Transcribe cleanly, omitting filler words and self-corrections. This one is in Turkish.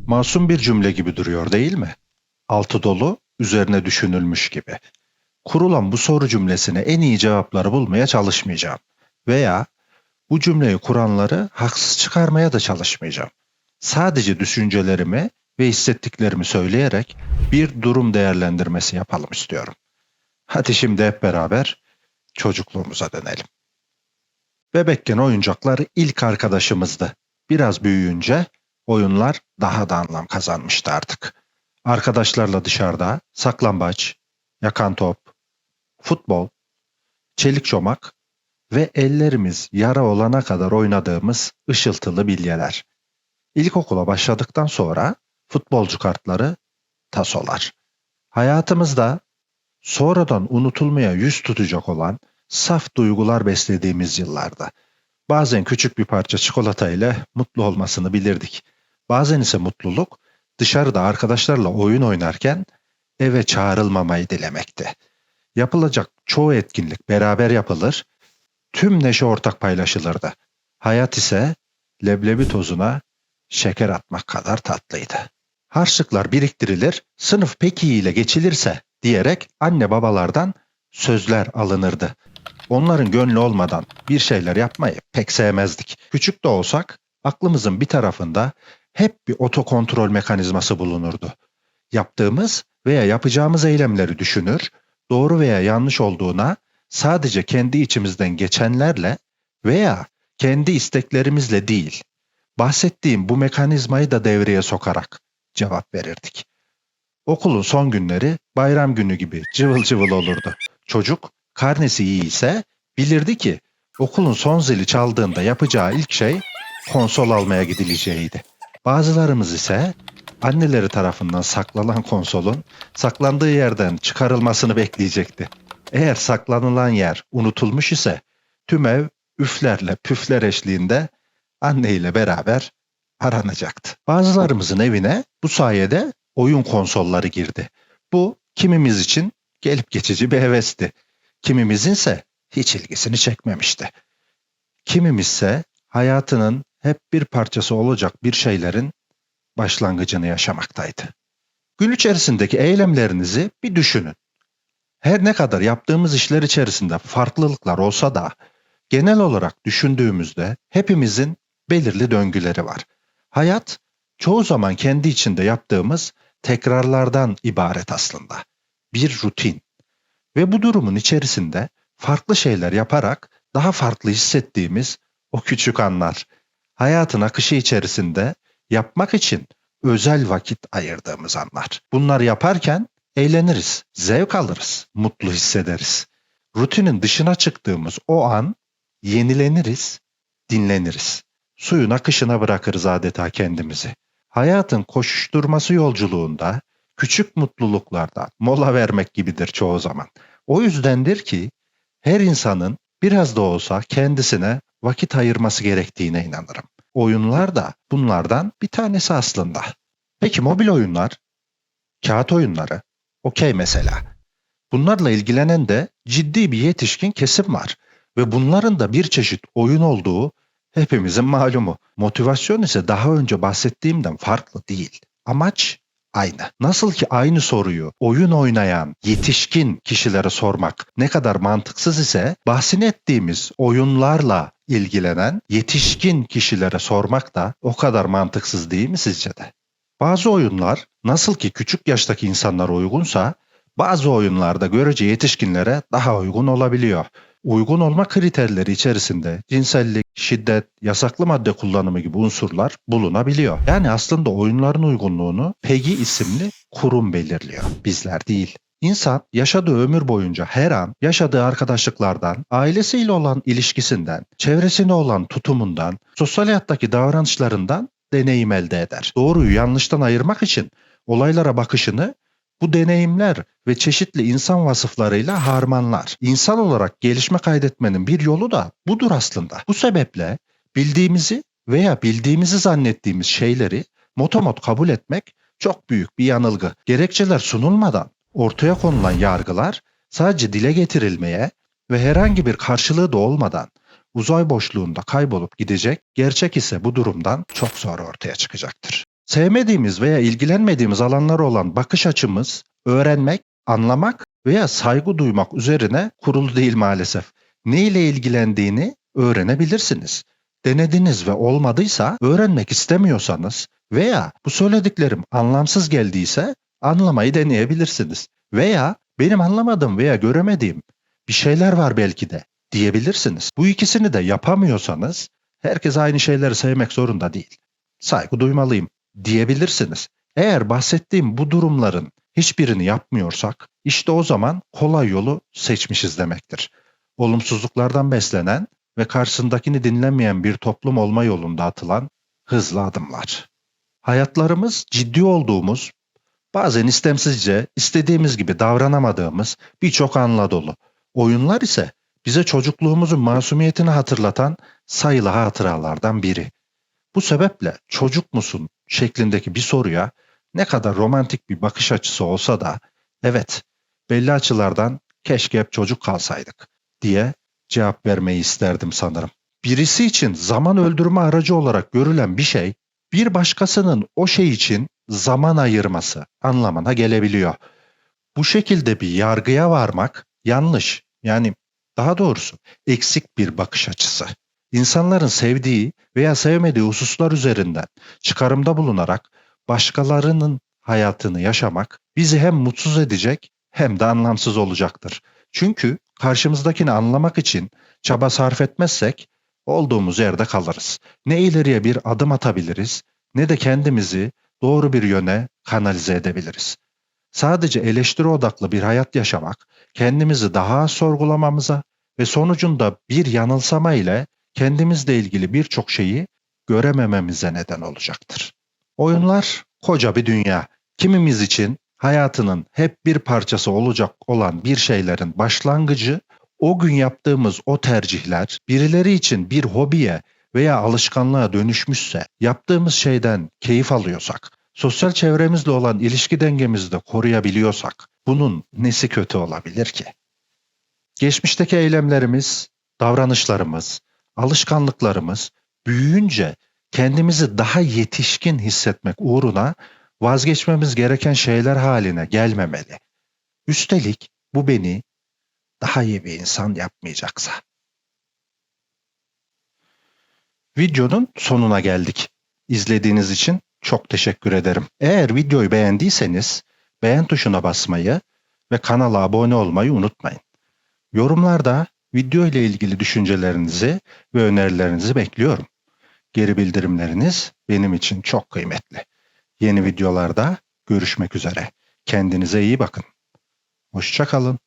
Masum bir cümle gibi duruyor değil mi? Altı dolu, üzerine düşünülmüş gibi. Kurulan bu soru cümlesine en iyi cevapları bulmaya çalışmayacağım. Veya bu cümleyi kuranları haksız çıkarmaya da çalışmayacağım. Sadece düşüncelerimi ve hissettiklerimi söyleyerek bir durum değerlendirmesi yapalım istiyorum. Hadi şimdi hep beraber çocukluğumuza dönelim. Bebekken oyuncaklar ilk arkadaşımızdı. Biraz büyüyünce oyunlar daha da anlam kazanmıştı artık. Arkadaşlarla dışarıda saklambaç, yakan top, futbol, çelik çomak ve ellerimiz yara olana kadar oynadığımız ışıltılı bilyeler. İlkokula başladıktan sonra futbolcu kartları, tasolar. Hayatımızda sonradan unutulmaya yüz tutacak olan saf duygular beslediğimiz yıllarda. Bazen küçük bir parça çikolata ile mutlu olmasını bilirdik. Bazen ise mutluluk dışarıda arkadaşlarla oyun oynarken eve çağrılmamayı dilemekti. Yapılacak çoğu etkinlik beraber yapılır, tüm neşe ortak paylaşılırdı. Hayat ise leblebi tozuna şeker atmak kadar tatlıydı. Harçlıklar biriktirilir, sınıf pek iyi ile geçilirse diyerek anne babalardan sözler alınırdı. Onların gönlü olmadan bir şeyler yapmayı pek sevmezdik. Küçük de olsak aklımızın bir tarafında hep bir otokontrol mekanizması bulunurdu. Yaptığımız veya yapacağımız eylemleri düşünür, doğru veya yanlış olduğuna sadece kendi içimizden geçenlerle veya kendi isteklerimizle değil, bahsettiğim bu mekanizmayı da devreye sokarak cevap verirdik. Okulun son günleri bayram günü gibi cıvıl cıvıl olurdu. Çocuk karnesi iyi ise bilirdi ki okulun son zili çaldığında yapacağı ilk şey konsol almaya gidileceğiydi. Bazılarımız ise anneleri tarafından saklanan konsolun saklandığı yerden çıkarılmasını bekleyecekti. Eğer saklanılan yer unutulmuş ise tüm ev üflerle püfler eşliğinde anne ile beraber aranacaktı. Bazılarımızın evine bu sayede oyun konsolları girdi. Bu kimimiz için gelip geçici bir hevesti. Kimimizinse hiç ilgisini çekmemişti. Kimimizse hayatının hep bir parçası olacak bir şeylerin başlangıcını yaşamaktaydı. Gün içerisindeki eylemlerinizi bir düşünün. Her ne kadar yaptığımız işler içerisinde farklılıklar olsa da genel olarak düşündüğümüzde hepimizin belirli döngüleri var. Hayat çoğu zaman kendi içinde yaptığımız tekrarlardan ibaret aslında. Bir rutin ve bu durumun içerisinde farklı şeyler yaparak daha farklı hissettiğimiz o küçük anlar. Hayatın akışı içerisinde yapmak için özel vakit ayırdığımız anlar. Bunları yaparken eğleniriz, zevk alırız, mutlu hissederiz. Rutinin dışına çıktığımız o an yenileniriz, dinleniriz. Suyun akışına bırakırız adeta kendimizi. Hayatın koşuşturması yolculuğunda küçük mutluluklardan mola vermek gibidir çoğu zaman. O yüzdendir ki her insanın biraz da olsa kendisine vakit ayırması gerektiğine inanırım. Oyunlar da bunlardan bir tanesi aslında. Peki mobil oyunlar, kağıt oyunları, okey mesela. Bunlarla ilgilenen de ciddi bir yetişkin kesim var. Ve bunların da bir çeşit oyun olduğu hepimizin malumu. Motivasyon ise daha önce bahsettiğimden farklı değil. Amaç aynı. Nasıl ki aynı soruyu oyun oynayan yetişkin kişilere sormak ne kadar mantıksız ise bahsini ettiğimiz oyunlarla ilgilenen yetişkin kişilere sormak da o kadar mantıksız değil mi sizce de? Bazı oyunlar nasıl ki küçük yaştaki insanlara uygunsa bazı oyunlarda görece yetişkinlere daha uygun olabiliyor. Uygun olma kriterleri içerisinde cinsellik, şiddet, yasaklı madde kullanımı gibi unsurlar bulunabiliyor. Yani aslında oyunların uygunluğunu PEGI isimli kurum belirliyor, bizler değil. İnsan yaşadığı ömür boyunca her an yaşadığı arkadaşlıklardan, ailesiyle olan ilişkisinden, çevresine olan tutumundan, sosyal hayattaki davranışlarından deneyim elde eder. Doğruyu yanlıştan ayırmak için olaylara bakışını bu deneyimler ve çeşitli insan vasıflarıyla harmanlar. İnsan olarak gelişme kaydetmenin bir yolu da budur aslında. Bu sebeple bildiğimizi veya bildiğimizi zannettiğimiz şeyleri motomot kabul etmek çok büyük bir yanılgı. Gerekçeler sunulmadan ortaya konulan yargılar sadece dile getirilmeye ve herhangi bir karşılığı da olmadan uzay boşluğunda kaybolup gidecek, gerçek ise bu durumdan çok sonra ortaya çıkacaktır. Sevmediğimiz veya ilgilenmediğimiz alanlar olan bakış açımız öğrenmek, anlamak veya saygı duymak üzerine kurulu değil maalesef. Ne ile ilgilendiğini öğrenebilirsiniz. Denediniz ve olmadıysa, öğrenmek istemiyorsanız veya bu söylediklerim anlamsız geldiyse anlamayı deneyebilirsiniz. Veya benim anlamadığım veya göremediğim bir şeyler var belki de diyebilirsiniz. Bu ikisini de yapamıyorsanız herkes aynı şeyleri sevmek zorunda değil. Saygı duymalıyım diyebilirsiniz. Eğer bahsettiğim bu durumların hiçbirini yapmıyorsak, işte o zaman kolay yolu seçmişiz demektir. Olumsuzluklardan beslenen ve karşısındakini dinlemeyen bir toplum olma yolunda atılan hızlı adımlar. Hayatlarımız ciddi olduğumuz, bazen istemsizce istediğimiz gibi davranamadığımız birçok anla dolu. Oyunlar ise bize çocukluğumuzun masumiyetini hatırlatan sayılı hatıralardan biri. Bu sebeple çocuk musun şeklindeki bir soruya ne kadar romantik bir bakış açısı olsa da evet, belli açılardan keşke hep çocuk kalsaydık diye cevap vermeyi isterdim sanırım. Birisi için zaman öldürme aracı olarak görülen bir şey, bir başkasının o şey için zaman ayırması anlamına gelebiliyor. Bu şekilde bir yargıya varmak yanlış. Yani daha doğrusu eksik bir bakış açısı. İnsanların sevdiği veya sevmediği hususlar üzerinden çıkarımda bulunarak başkalarının hayatını yaşamak bizi hem mutsuz edecek hem de anlamsız olacaktır. Çünkü karşımızdakini anlamak için çaba sarf etmezsek olduğumuz yerde kalırız. Ne ileriye bir adım atabiliriz ne de kendimizi doğru bir yöne kanalize edebiliriz. Sadece eleştiri odaklı bir hayat yaşamak, kendimizi daha az sorgulamamıza ve sonucunda bir yanılsama ile kendimizle ilgili birçok şeyi göremememize neden olacaktır. Oyunlar koca bir dünya. Kimimiz için hayatının hep bir parçası olacak olan bir şeylerin başlangıcı, o gün yaptığımız o tercihler birileri için bir hobiye veya alışkanlığa dönüşmüşse, yaptığımız şeyden keyif alıyorsak, sosyal çevremizle olan ilişki dengemizi de koruyabiliyorsak bunun nesi kötü olabilir ki? Geçmişteki eylemlerimiz, davranışlarımız, alışkanlıklarımız büyüyünce kendimizi daha yetişkin hissetmek uğruna vazgeçmemiz gereken şeyler haline gelmemeli. Üstelik bu beni daha iyi bir insan yapmayacaksa. Videonun sonuna geldik. İzlediğiniz için çok teşekkür ederim. Eğer videoyu beğendiyseniz beğen tuşuna basmayı ve kanala abone olmayı unutmayın. Yorumlarda video ile ilgili düşüncelerinizi ve önerilerinizi bekliyorum. Geri bildirimleriniz benim için çok kıymetli. Yeni videolarda görüşmek üzere. Kendinize iyi bakın. Hoşça kalın.